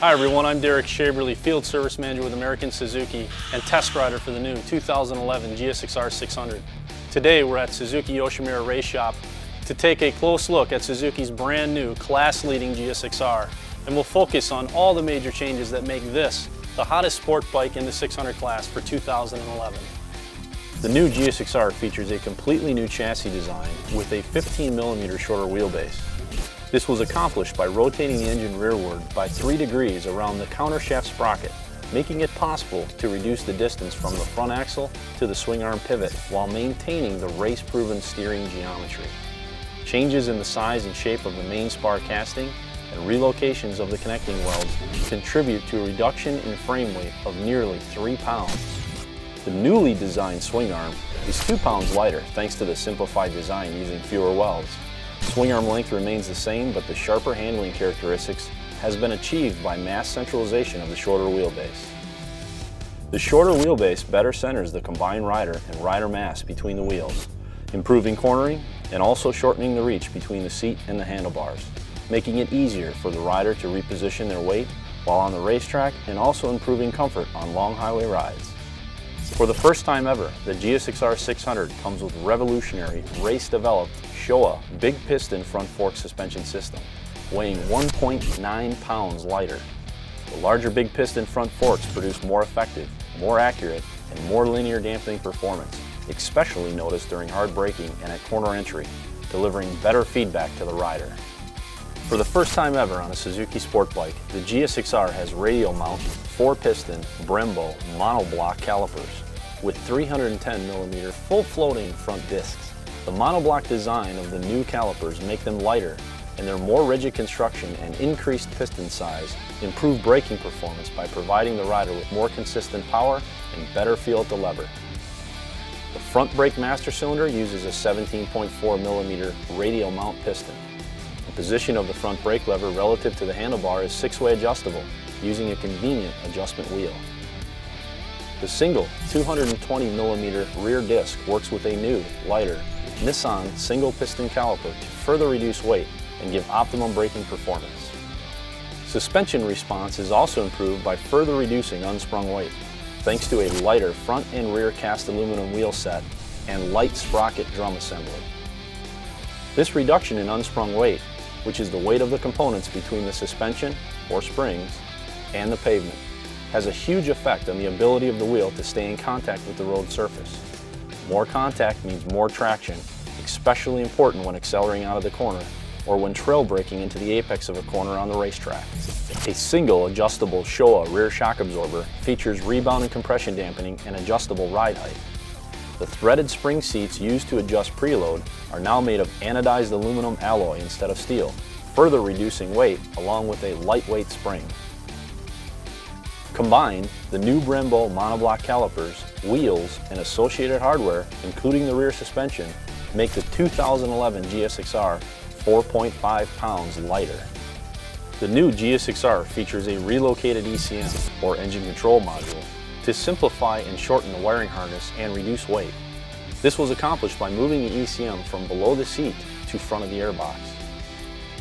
Hi everyone, I'm Derek Shaberly, Field Service Manager with American Suzuki and test rider for the new 2011 GSX-R600. Today we're at Suzuki Yoshimura Race Shop to take a close look at Suzuki's brand new class-leading GSX-R, and we'll focus on all the major changes that make this the hottest sport bike in the 600 class for 2011. The new GSX-R features a completely new chassis design with a 15mm shorter wheelbase. This was accomplished by rotating the engine rearward by 3 degrees around the countershaft sprocket, making it possible to reduce the distance from the front axle to the swing arm pivot while maintaining the race-proven steering geometry. Changes in the size and shape of the main spar casting and relocations of the connecting welds contribute to a reduction in frame weight of nearly 3 pounds. The newly designed swing arm is 2 pounds lighter thanks to the simplified design using fewer welds. Swing arm length remains the same, but the sharper handling characteristics has been achieved by mass centralization of the shorter wheelbase. The shorter wheelbase better centers the combined rider and rider mass between the wheels, improving cornering and also shortening the reach between the seat and the handlebars, making it easier for the rider to reposition their weight while on the racetrack and also improving comfort on long highway rides. For the first time ever, the GSX-R600 comes with revolutionary, race-developed Showa big piston front fork suspension system, weighing 1.9 pounds lighter. The larger big piston front forks produce more effective, more accurate, and more linear dampening performance, especially noticed during hard braking and at corner entry, delivering better feedback to the rider. For the first time ever on a Suzuki sport bike, the GSX-R has radial mount 4-piston Brembo monoblock calipers with 310mm full-floating front discs. The monoblock design of the new calipers make them lighter, and their more rigid construction and increased piston size improve braking performance by providing the rider with more consistent power and better feel at the lever. The front brake master cylinder uses a 17.4mm radial mount piston. The position of the front brake lever relative to the handlebar is 6-way adjustable, using a convenient adjustment wheel. The single 220mm rear disc works with a new, lighter Nissan single piston caliper to further reduce weight and give optimum braking performance. Suspension response is also improved by further reducing unsprung weight, thanks to a lighter front and rear cast aluminum wheel set and light sprocket drum assembly. This reduction in unsprung weight, which is the weight of the components between the suspension, or springs, and the pavement, has a huge effect on the ability of the wheel to stay in contact with the road surface. More contact means more traction, especially important when accelerating out of the corner or when trail braking into the apex of a corner on the racetrack. A single adjustable Showa rear shock absorber features rebound and compression dampening and adjustable ride height. The threaded spring seats used to adjust preload are now made of anodized aluminum alloy instead of steel, further reducing weight along with a lightweight spring. Combined, the new Brembo monoblock calipers, wheels, and associated hardware, including the rear suspension, make the 2011 GSX-R 4.5 pounds lighter. The new GSX-R features a relocated ECM, or engine control module, to simplify and shorten the wiring harness and reduce weight. This was accomplished by moving the ECM from below the seat to front of the airbox.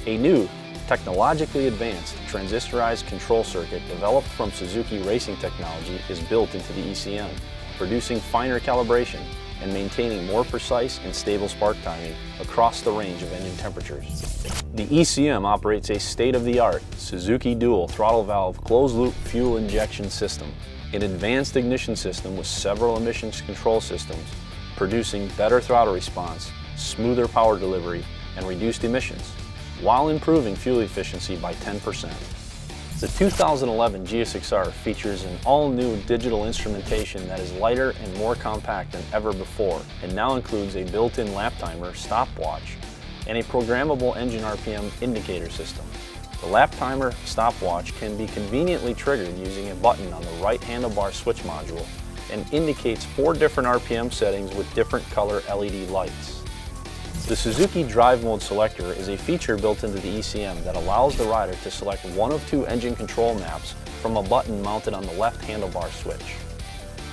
A new, technologically advanced transistorized control circuit developed from Suzuki racing technology is built into the ECM, producing finer calibration and maintaining more precise and stable spark timing across the range of engine temperatures. The ECM operates a state-of-the-art Suzuki dual throttle valve closed-loop fuel injection system, an advanced ignition system with several emissions control systems, producing better throttle response, smoother power delivery, and reduced emissions, while improving fuel efficiency by 10%. The 2011 GSX-R features an all-new digital instrumentation that is lighter and more compact than ever before, and now includes a built-in lap timer stopwatch and a programmable engine RPM indicator system. The lap timer stopwatch can be conveniently triggered using a button on the right handlebar switch module and indicates 4 different RPM settings with different color LED lights. The Suzuki Drive Mode Selector is a feature built into the ECM that allows the rider to select one of 2 engine control maps from a button mounted on the left handlebar switch.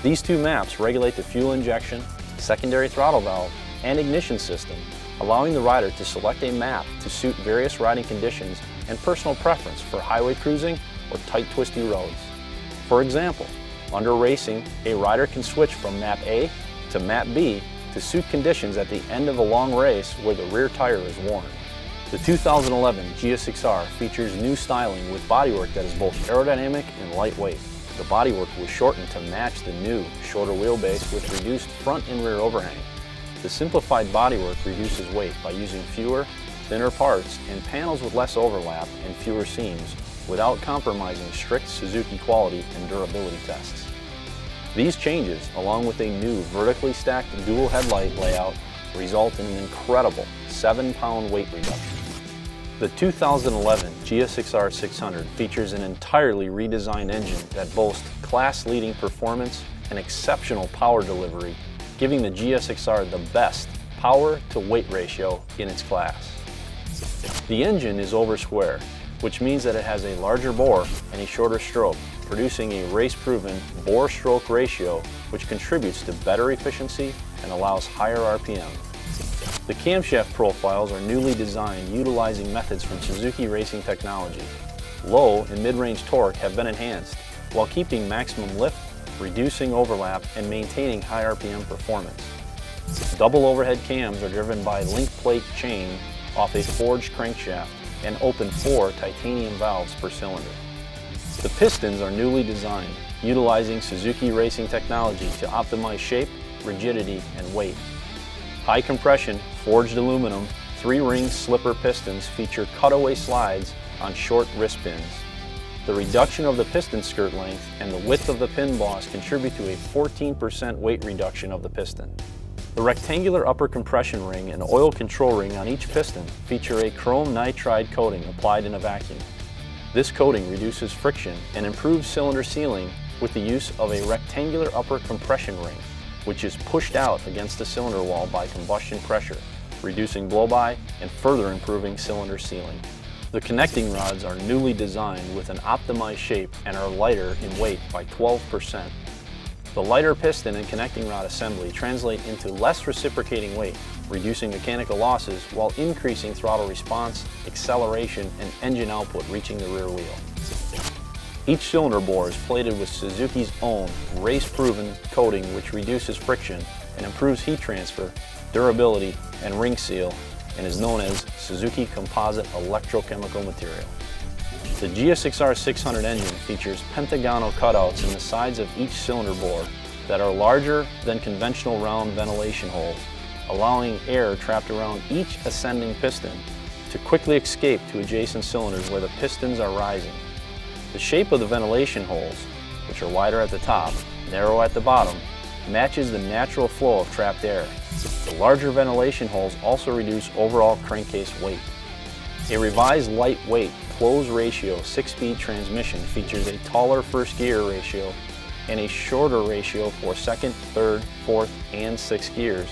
These 2 maps regulate the fuel injection, secondary throttle valve, and ignition system, allowing the rider to select a map to suit various riding conditions and personal preference for highway cruising or tight twisty roads. For example, under racing, a rider can switch from map A to map B to suit conditions at the end of a long race where the rear tire is worn. The 2011 GSX-R features new styling with bodywork that is both aerodynamic and lightweight. The bodywork was shortened to match the new, shorter wheelbase with reduced front and rear overhang. The simplified bodywork reduces weight by using fewer, thinner parts and panels with less overlap and fewer seams without compromising strict Suzuki quality and durability tests. These changes, along with a new vertically stacked dual headlight layout, result in an incredible 7-pound weight reduction. The 2011 GSX-R600 features an entirely redesigned engine that boasts class-leading performance and exceptional power delivery, giving the GSX-R the best power-to-weight ratio in its class. The engine is over-square, which means that it has a larger bore and a shorter stroke, producing a race-proven bore-stroke ratio which contributes to better efficiency and allows higher RPM. The camshaft profiles are newly designed utilizing methods from Suzuki racing technology. Low and mid-range torque have been enhanced while keeping maximum lift, reducing overlap, and maintaining high RPM performance. Double overhead cams are driven by link plate chain off a forged crankshaft and open 4 titanium valves per cylinder. The pistons are newly designed, utilizing Suzuki racing technology to optimize shape, rigidity, and weight. High compression, forged aluminum, 3-ring slipper pistons feature cutaway slides on short wrist pins. The reduction of the piston skirt length and the width of the pin boss contribute to a 14% weight reduction of the piston. The rectangular upper compression ring and oil control ring on each piston feature a chrome nitride coating applied in a vacuum. This coating reduces friction and improves cylinder sealing with the use of a rectangular upper compression ring, which is pushed out against the cylinder wall by combustion pressure, reducing blow-by and further improving cylinder sealing. The connecting rods are newly designed with an optimized shape and are lighter in weight by 12%. The lighter piston and connecting rod assembly translate into less reciprocating weight, reducing mechanical losses while increasing throttle response, acceleration, and engine output reaching the rear wheel. Each cylinder bore is plated with Suzuki's own race-proven coating which reduces friction and improves heat transfer, durability, and ring seal, and is known as Suzuki Composite Electrochemical Material. The GSX-R600 engine features pentagonal cutouts in the sides of each cylinder bore that are larger than conventional round ventilation holes, allowing air trapped around each ascending piston to quickly escape to adjacent cylinders where the pistons are rising. The shape of the ventilation holes, which are wider at the top, narrow at the bottom, matches the natural flow of trapped air. The larger ventilation holes also reduce overall crankcase weight. A revised lightweight close ratio 6-speed transmission features a taller first gear ratio and a shorter ratio for second, third, fourth, and sixth gears,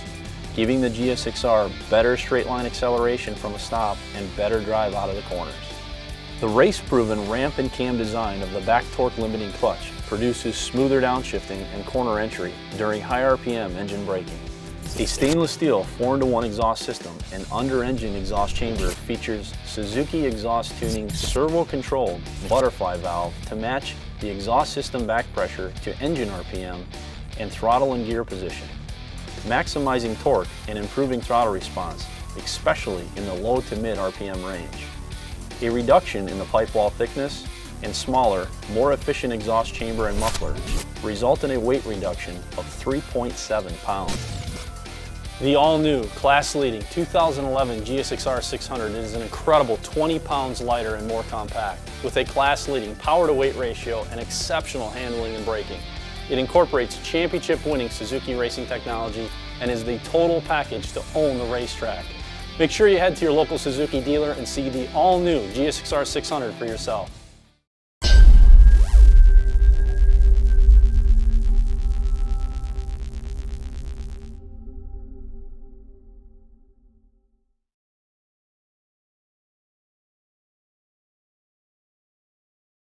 giving the GSX-R better straight line acceleration from a stop and better drive out of the corners. The race-proven ramp and cam design of the back torque limiting clutch produces smoother downshifting and corner entry during high RPM engine braking. A stainless steel 4-into-1 exhaust system and under-engine exhaust chamber features Suzuki exhaust tuning servo-controlled butterfly valve to match the exhaust system back pressure to engine RPM and throttle and gear position, maximizing torque and improving throttle response, especially in the low to mid RPM range. A reduction in the pipe wall thickness and smaller, more efficient exhaust chamber and muffler result in a weight reduction of 3.7 pounds. The all-new, class-leading 2011 GSX-R600 is an incredible 20 pounds lighter and more compact, with a class-leading power-to-weight ratio and exceptional handling and braking. It incorporates championship-winning Suzuki racing technology and is the total package to own the racetrack. Make sure you head to your local Suzuki dealer and see the all-new GSX-R600 for yourself.